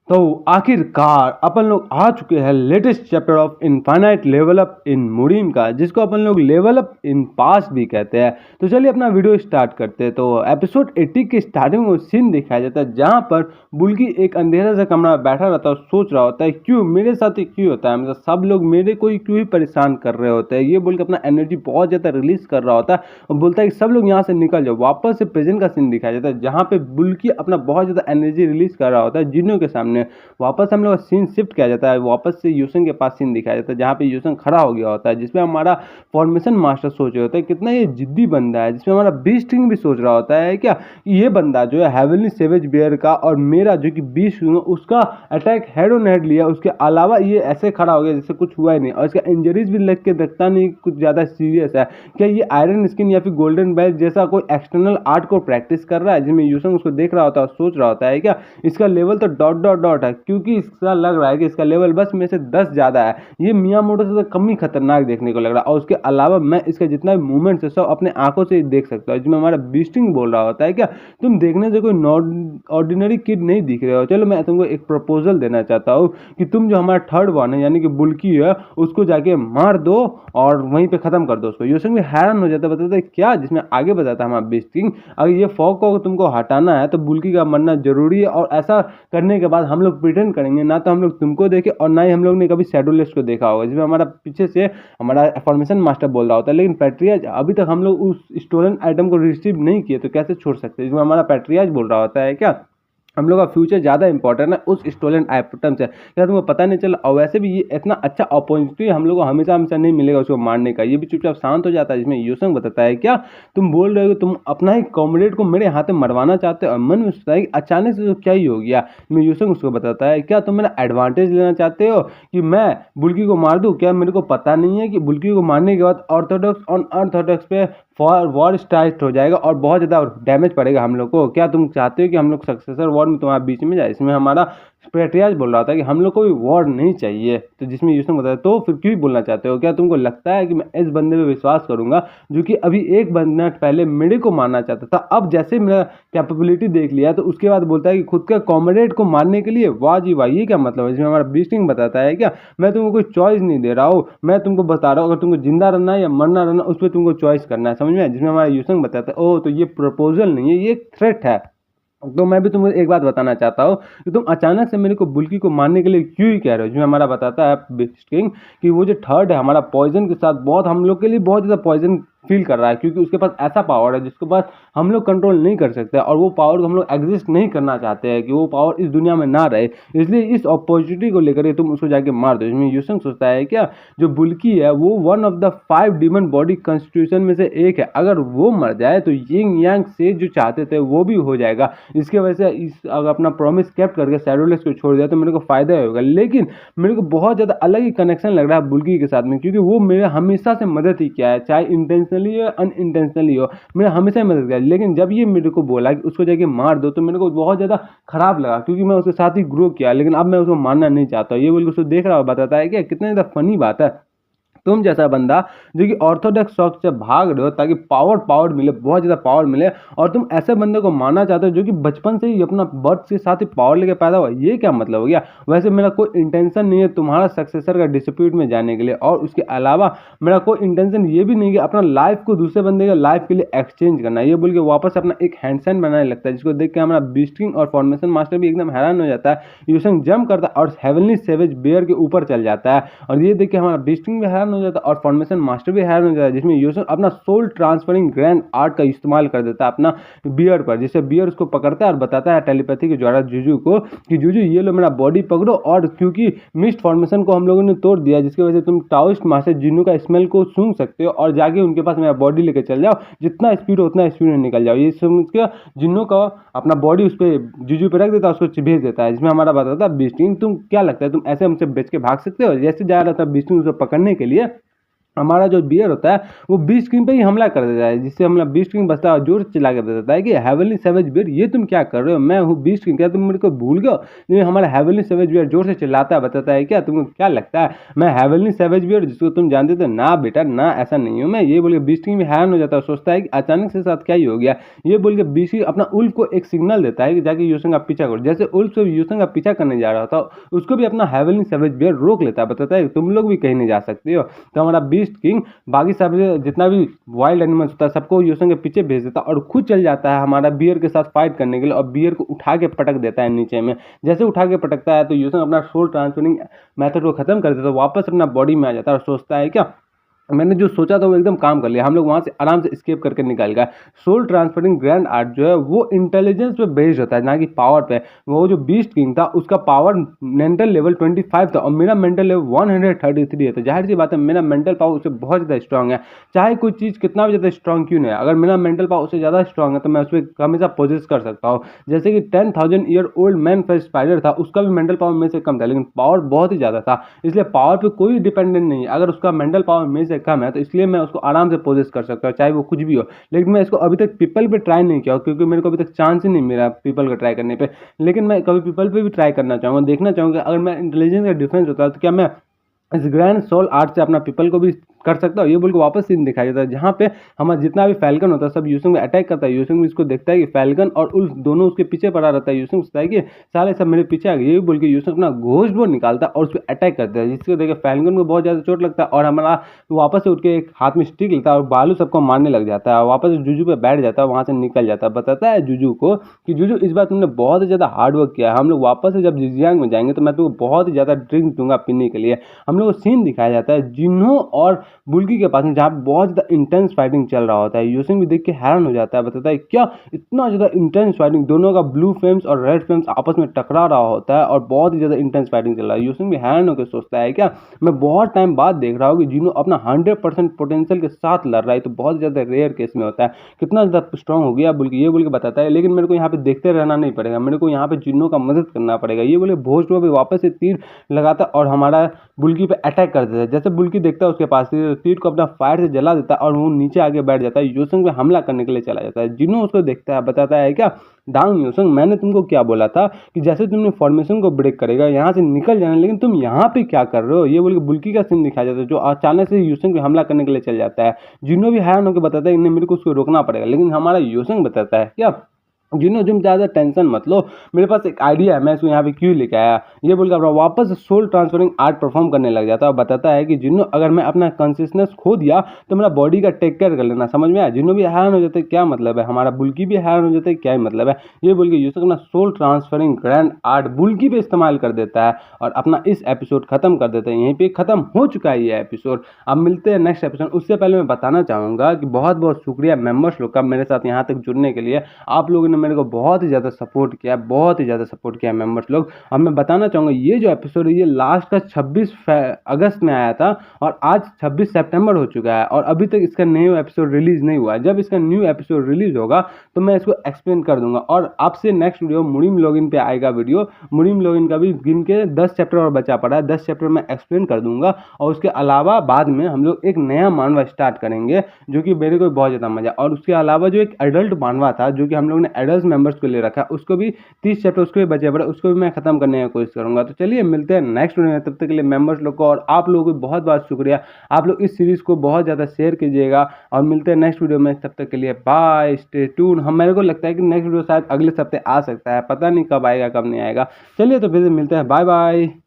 तो आखिरकार अपन लोग आ चुके हैं latest chapter of infinite level up in Murim का, जिसको अपन लोग लेवल अप इन पास भी कहते हैं। तो चलिए अपना वीडियो स्टार्ट करते हैं। तो एपिसोड 80 के स्टार्टिंग में सीन दिखाया जाता है जहां पर बुल्की एक अंधेरा सा कमरा में बैठा रहता है और सोच रहा होता है क्यों मेरे साथ ही क्यों होता है, मतलब सब लोग मेरे को ही क्यों ही परेशान कर रहे होते हैं। ये बोल के अपना एनर्जी बहुत ज़्यादा रिलीज कर रहा होता है और बोलता है कि सब लोग यहाँ से निकल जाओ। वापस से प्रेजेंट का सीन दिखाया जाता है जहाँ पे बुल्की अपना बहुत ज़्यादा एनर्जी रिलीज कर रहा होता है जिन्हों के सामने। वापस हम लोग सीन शिफ्ट किया जाता है, वापस से यूसन के पास सीन दिखाया जाता है जहाँ पे यूसन खड़ा हो गया होता है, जिसमें हमारा फॉर्मेशन मास्टर सोच रहे होता है कितना ये जिद्दी बंदा है, जिसमें हमारा बीस्ट किंग भी सोच रहा होता है क्या ये बंदा जो है हेवनली सेवेज बियर का और मेरा जो कि बीस्ट किंग उसका अटैक हेड ऑन हेड लिया, उसके अलावा ये ऐसे खड़ा हो गया जैसे कुछ हुआ ही नहीं और इसका इंजरीज भी लग के दिखता नहीं कुछ ज़्यादा सीरियस है। क्या ये आयरन स्किन या फिर गोल्डन बेल्ट जैसा कोई एक्सटर्नल आर्ट को प्रैक्टिस कर रहा है, जिसमें यूसन उसको देख रहा होता है और सोच रहा होता है क्या इसका लेवल तो डॉट डॉट डॉट है, क्योंकि इसका लग रहा है कि इसका लेवल बस में से 10 ज़्यादा है। ये मियामोटो से तो कम ही खतरनाक देखने को लग रहा है और उसके अलावा मैं इसका जितना भी मूवमेंट्स है सब अपने आंखों से देख सकता हूँ। जिसमें हमारा बीस्टिंग बोल रहा होता है क्या तुम देखने से कोई ऑर्डिनरी किड नहीं दिख रहे हो, चलो मैं तुमको एक प्रपोजल देना चाहता हूँ कि तुम जो हमारा थर्ड वन है यानी कि बुल्की है उसको जाके मार दो और वहीं पे खत्म कर दो उसको। यूसन भी हैरान हो जाता है, बताता है क्या, जिसमें आगे बताता है हमारा बीस्टिंग अगर ये फॉग को तुमको हटाना है तो बुल्की का मरना जरूरी है और ऐसा करने के बाद हम लोग प्रिटेंड करेंगे ना तो हम लोग तुमको देखे और ना ही हम लोग ने कभी शेडोलेस्ट को देखा होगा। जिसमें हमारा पीछे से हमारा फॉर्मेशन मास्टर बोल रहा होता है लेकिन पैट्रियाज अभी तक हम लोग उस स्टोलन आइटम को रिसीव नहीं किए तो कैसे छोड़ सकते हैं। जिसमें हमारा पैट्रियाज बोल रहा होता है क्या हम लोग का फ्यूचर ज़्यादा इंपॉर्टेंट है उस स्टोलन आइटम से, क्या तुमको पता नहीं चला। और वैसे भी ये इतना अच्छा अपॉर्चुनिटी हम लोग को हमेशा हमेशा नहीं मिलेगा उसको मारने का। ये भी चुपचाप शांत हो जाता है। जिसमें यूसंग बताता है क्या तुम बोल रहे हो तुम अपना ही कॉमरेड को मेरे हाथ में मरवाना चाहते हो, और मन में सोचता है कि अचानक से तो क्या ही हो गया। मैं यूसंग उसको बताता है क्या तुम मेरा एडवांटेज लेना चाहते हो कि मैं बुल्की को मार दूं, क्या मेरे को पता नहीं है कि बुल्की को मारने के बाद ऑर्थोडॉक्स ऑन अनऑर्थोडॉक्स पे वॉर स्टार्ट हो जाएगा और बहुत ज़्यादा डैमेज पड़ेगा हम लोग को। क्या तुम चाहते हो कि हम लोग सक्सेसर वॉर में तुम्हारे बीच में जाए। इसमें हमारा पेट्रियाज बोल रहा था कि हम लोग को भी वॉर नहीं चाहिए। तो जिसमें यूसन बताया तो फिर क्यों बोलना चाहते हो, क्या तुमको लगता है कि मैं इस बंदे पे विश्वास करूंगा जो कि अभी एक मिनट पहले मेरे को मारना चाहता था, अब जैसे मेरा कैपेबिलिटी देख लिया तो उसके बाद बोलता है कि खुद का कॉमरेड को मारने के लिए। वाह जी वाह, ये क्या मतलब है। इसमें हमारा बीस्टिंग बताता है क्या मैं तुमको कोई चॉइस नहीं दे रहा हूँ, मैं तुमको बता रहा हूँ अगर तुमको जिंदा रहना है या मरना रहना उस पर तुमको चॉइस करना है, समझ में। जिसमें हमारा यूसन बताता है ओह तो ये प्रपोजल नहीं है, ये एक थ्रेट है। तो मैं भी तुमको एक बात बताना चाहता हूँ कि तुम अचानक से मेरे को बुल्की को मारने के लिए क्यों ही कह रहे हो। जिसमें हमारा बताता है बीस्ट किंग कि वो जो थर्ड है हमारा पॉइजन के साथ बहुत हम लोग के लिए बहुत ज़्यादा पॉइजन फील कर रहा है, क्योंकि उसके पास ऐसा पावर है जिसके पास हम लोग कंट्रोल नहीं कर सकते और वो पावर को हम लोग एग्जिस्ट नहीं करना चाहते हैं कि वो पावर इस दुनिया में ना रहे। इसलिए इस अपॉर्चुनिटी को लेकर तुम उसको जाके मार दो। इसमें यूसन सोचता है क्या जो बुल्की है वो one of the 5 demon body constitution में से एक है, अगर वो मर जाए तो यिंग यांग से जो चाहते थे वो भी हो जाएगा। इसके वजह से इस अगर अपना प्रॉमिस केप्ट करके शैडोलेस को छोड़ दिया तो मेरे को फायदा होगा। लेकिन मेरे को बहुत ज़्यादा अलग ही कनेक्शन लग रहा है बुल्की के साथ में, क्योंकि वो मेरे हमेशा से मदद ही किया है, चाहे इंटेंशनली हो अनइंटेंशनली हो मेरा हमेशा ही मदद किया। लेकिन जब ये मेरे को बोला कि उसको जाके मार दो तो मेरे को बहुत ज़्यादा खराब लगा, क्योंकि मैं उसके साथ ही ग्रो किया लेकिन अब मैं उसको मारना नहीं चाहता। ये बोल के उसको देख रहा हूँ, बताता है कि कितनी ज़्यादा फनी बात है तुम जैसा बंदा जो कि ऑर्थोडॉक्स शौक से भाग रहे हो ताकि पावर मिले, बहुत ज़्यादा पावर मिले, और तुम ऐसे बंदे को मारना चाहते हो जो कि बचपन से ही अपना बर्थ के साथ ही पावर लेके पैदा हुआ। ये क्या मतलब हो गया। वैसे मेरा कोई इंटेंशन नहीं है तुम्हारा सक्सेसर का डिस्प्यूट में जाने के लिए, और उसके अलावा मेरा कोई इंटेंशन ये भी नहीं कि अपना लाइफ को दूसरे बंदे के लाइफ के लिए एक्सचेंज करना। ये बोल के वापस अपना एक हैंडसाइन बनाने लगता है, जिसको देख के हमारा बीस्टिंग और फॉर्मेशन मास्टर भी एकदम हैरान हो जाता है। यूसन जंप करता है और हेवनली सेवेज बियर के ऊपर चल जाता है, और ये देख के हमारा बीस्टिंग भी हैरान हो जाता है और फॉर्मेशन मास्टर भी हैरान हो जाता है। जिसमें यूसन अपना सोल ट्रांसफरिंग ग्रैंड आर्ट का इस्तेमाल कर देता है अपना बियर पर, जिससे बियर उसको पकड़ता है और बताता है टेलीपैथी के द्वारा जुजू को कि जुजू ये लो मेरा बॉडी पकड़ो, और क्योंकि मिस्ट फॉर्मेशन को हम लोगों ने तोड़ दिया जिसकी वजह से तुम टाओइस्ट मास्टर जिन्नू का स्मेल को सूंघ सकते हो और जाके उनके पास मेरा बॉडी लेकर चल जाओ, जितना स्पीड हो उतना स्पीड में निकल जाओ। ये समझ के जिन्नू का अपना बॉडी उस पर जुजू पे रख देता है, उसको भेज देता है। जिसमें हमारा बताता है बीस्टिंग तुम क्या लगता है तुम ऐसे हमसे बेच के भाग सकते हो। जैसे जा रहा था बीस्टिंग उसको पकड़ने के लिए हमारा जो बियर होता है वो बीस्ट किंग पे ही हमला कर देता है, जिससे हमला बीस्ट किंग बचता है और जोर से चिल्ला कर देता है कि हेवनली सैवेज बियर ये तुम क्या कर रहे हो, मैं हूँ बीस्ट किंग, क्या तुम मेरे को भूल गए हो। ये हमारा हेवनली सैवेज बियर जोर से चिल्लाता है, बताता है क्या तुमको क्या लगता है मैं हेवनली सैवेज बियर जिसको तुम जानते थे, ना बेटा ना ऐसा नहीं हूँ मैं। ये बोल के बीस्ट किंग भी हैरान हो जाता है, सोचता है कि अचानक से साथ क्या ही हो गया। ये बोल के बीस्ट किंग अपना उल्फ को एक सिग्नल देता है कि जाके यूसंग का पीछा करो। जैसे उल्फ से यूसंग का पीछा करने जा रहा था उसको भी अपना हेवनली सैवेज बियर रोक लेता है, बताता है तुम लोग भी कहीं नहीं जा सकते हो। तो हमारा बीस्ट किंग बाकी सब जितना भी वाइल्ड एनिमल्स होता है सबको यूसंग के पीछे भेज देता है और खुद चल जाता है हमारा बियर के साथ फाइट करने के लिए, और बियर को उठा के पटक देता है नीचे में। जैसे उठा के पटकता है तो यूसंग अपना सोल ट्रांसफरिंग मेथड को खत्म कर देता है, वापस अपना बॉडी में आ जाता है और सोचता है क्या मैंने जो सोचा था वो एकदम काम कर लिया, हम लोग वहाँ से आराम से स्केप करके निकल गए। सोल ट्रांसफरिंग ग्रैंड आर्ट जो है वो इंटेलिजेंस पे बेस्ड होता है ना कि पावर पे। वो जो बीस्ट किंग था उसका पावर मेंटल लेवल 25 था और मेरा मेंटल लेवल 133 है, तो जाहिर सी बात है मेरा मेंटल पावर उससे बहुत ज़्यादा स्ट्रांग है। चाहे कोई चीज़ कितना भी ज़्यादा स्ट्रांग क्यों नहीं है, अगर मेरा मेंटल पावर उससे ज़्यादा स्ट्रांग है तो मैं उस पर हमेशा पोजेस कर सकता हूँ। जैसे कि 10,000 ईयर ओल्ड मैन का स्पाइडर था, उसका भी मेंटल पावर मेरे से कम था लेकिन पावर बहुत ही ज़्यादा था, इसलिए पावर पे कोई डिपेंडेंट नहीं है। अगर उसका मेंटल पावर मेरे से कम है तो इसलिए मैं उसको आराम से पोजेस कर सकता हूँ चाहे वो कुछ भी हो। लेकिन मैं इसको अभी तक पीपल पे ट्राई नहीं किया क्योंकि मेरे को अभी तक चांस ही नहीं मिला पीपल का ट्राई करने पे। लेकिन मैं कभी पीपल पे भी ट्राई करना चाहूँगा, देखना चाहूँगा अगर मैं इंटेलिजेंस का डिफरेंस होता है तो क्या मैं इस ग्रैंड सोल आर्ट से अपना पीपल को भी कर सकता हूँ। ये बोल के वापस सीन दिखाई देता है जहाँ पे हमारा जितना भी फैल्कन होता है सब यूसंग में अटैक करता है। यूसंग भी इसको देखता है कि फैल्कन और उल्फ दोनों उसके पीछे पड़ा रहता है। यूसंग सोचता है कि सारे सब मेरे पीछे आ गए, ये भी बोल के यूसंग अपना घोस्ट बोर्ड निकालता है और उस पर अटैक करता है, जिसको देखे फैल्कन को बहुत ज़्यादा चोट लगता है और हमारा वापस से उठ के एक हाथ में स्टिक लेता है और बालू सबको मारने लग जाता है, वापस जुजू पे बैठ जाता है, वहाँ से निकल जाता है। बताता है जुजू को कि जुजू इस बार तुमने बहुत ही ज़्यादा हार्ड वर्क किया है, हम लोग वापस से जब जिजियांग में जाएंगे तो मैं तुमको बहुत ही ज़्यादा ड्रिंक दूंगा पीने के लिए। हम लोग को सीन दिखाया जाता है जिन्हों और बुल्की के पास में जहाँ बहुत ज़्यादा इंटेंस फाइटिंग चल रहा होता है। यूसिंग भी देख के हैरान हो जाता है, बताता है क्या इतना ज़्यादा इंटेंस फाइटिंग, दोनों का ब्लू फ्लेम्स और रेड फ्लेम्स आपस में टकरा रहा होता है और बहुत ही ज़्यादा इंटेंस फाइटिंग चल रहा है। यूसिंग भी हैरान होकर सोचता है क्या मैं बहुत टाइम बाद देख रहा हूँ कि जिन्हों अपना 100% पोटेंशियल के साथ लड़ रहा है, तो बहुत ज़्यादा रेयर केस में होता है, कितना ज़्यादा स्ट्रॉन्ग हो गया बुल्की, ये बोल के बताता है। लेकिन मेरे को यहाँ पे देखते रहना नहीं पड़ेगा, मेरे को यहाँ पे जिन्नों का मदद करना पड़ेगा। ये बोले भोज भी वापस से तीर लगाता और हमारा बुल्की पे अटैक कर देता है। जैसे बुल्की देखता है उसके पास तीर को अपना फायर से जला देता है और वो नीचे आगे बैठ जाता है, यूसंग पे हमला करने के लिए चला जाता है। जिन्हों उसको देखता है बताता है क्या डांग यूसंग मैंने तुमको क्या बोला था कि जैसे तुमने फॉर्मेशन को ब्रेक करेगा यहाँ से निकल जाना, लेकिन तुम यहाँ पे क्या कर रहे हो। ये बोल के बुल्की का सीन दिखाया जाता है जो अचानक से यूसंग पे हमला करने के लिए चल जाता है। जिन्हों भी हैरान होकर बताता है मेरे को उसको रोकना पड़ेगा, लेकिन हमारा यूसंग बताता है क्या जिन्हों तुम ज़्यादा टेंशन मत लो, मेरे पास एक आइडिया है, मैं इसको यहाँ पे क्यों लेके आया। ये बोलकर अपना वापस सोल ट्रांसफरिंग आर्ट परफॉर्म करने लग जाता है और बताता है कि जिन्हों अगर मैं अपना कॉन्शियसनेस खो दिया तो मेरा बॉडी का टेक केयर कर लेना, समझ में आया। जिन्हों भी हैरान हो जाते हैं क्या मतलब है, हमारा बुल्की भी हैरान हो जाता है क्या मतलब है। ये बोल के यूसुफ अपना सोल ट्रांसफरिंग ग्रैंड आर्ट बुल्की पे इस्तेमाल कर देता है और अपना इस एपिसोड खत्म कर देता है। यहीं पे खत्म हो चुका है ये एपिसोड। अब मिलते हैं नेक्स्ट एपिसोड। उससे पहले मैं बताना चाहूँगा कि बहुत बहुत शुक्रिया मेंबर्स लोग का मेरे साथ यहाँ तक जुड़ने के लिए। आप लोगों ने मेरे को बहुत ही ज़्यादा सपोर्ट किया, बहुत ही ज़्यादा सपोर्ट किया मेंबर्स लोग। अब मैं बताना चाहूँगा ये जो एपिसोड है ये लास्ट का 26 अगस्त में आया था और आज 26 सितंबर हो चुका है और अभी तक इसका न्यू एपिसोड रिलीज नहीं हुआ है। जब इसका न्यू एपिसोड रिलीज होगा तो मैं इसको एक्सप्लेन कर दूंगा और आपसे नेक्स्ट वीडियो मुड़ीम लॉगिन पे आएगा। वीडियो मुड़ीम लॉगिन का भी गिन के 10 चैप्टर और बचा पड़ा है, 10 चैप्टर मैं एक्सप्लेन कर दूंगा और उसके अलावा बाद में हम लोग एक नया मानवा स्टार्ट करेंगे जो कि मेरे को बहुत ज़्यादा मजा। और उसके अलावा जो एक एडल्ट मानवा था जो कि हम लोग ने एडल्ट मेंबर्स को ले रखा है, उसको भी 30 चैप्टर उसको भी बचे पड़े, उसको भी मैं खत्म करने की कोशिश करूंगा। तो चलिए मिलते हैं नेक्स्ट वीडियो में, तब तक के लिए मेंबर्स लोग को और आप लोगों को बहुत बहुत शुक्रिया। आप लोग इस सीरीज को बहुत ज़्यादा शेयर कीजिएगा और मिलते हैं नेक्स्ट वीडियो में। तब तक के लिए बाय, स्टे ट्यून। हम मेरे को लगता है कि नेक्स्ट वीडियो शायद अगले हफ्ते आ सकता है, पता नहीं कब आएगा कब नहीं आएगा। चलिए तो फिर मिलते हैं, बाय बाय।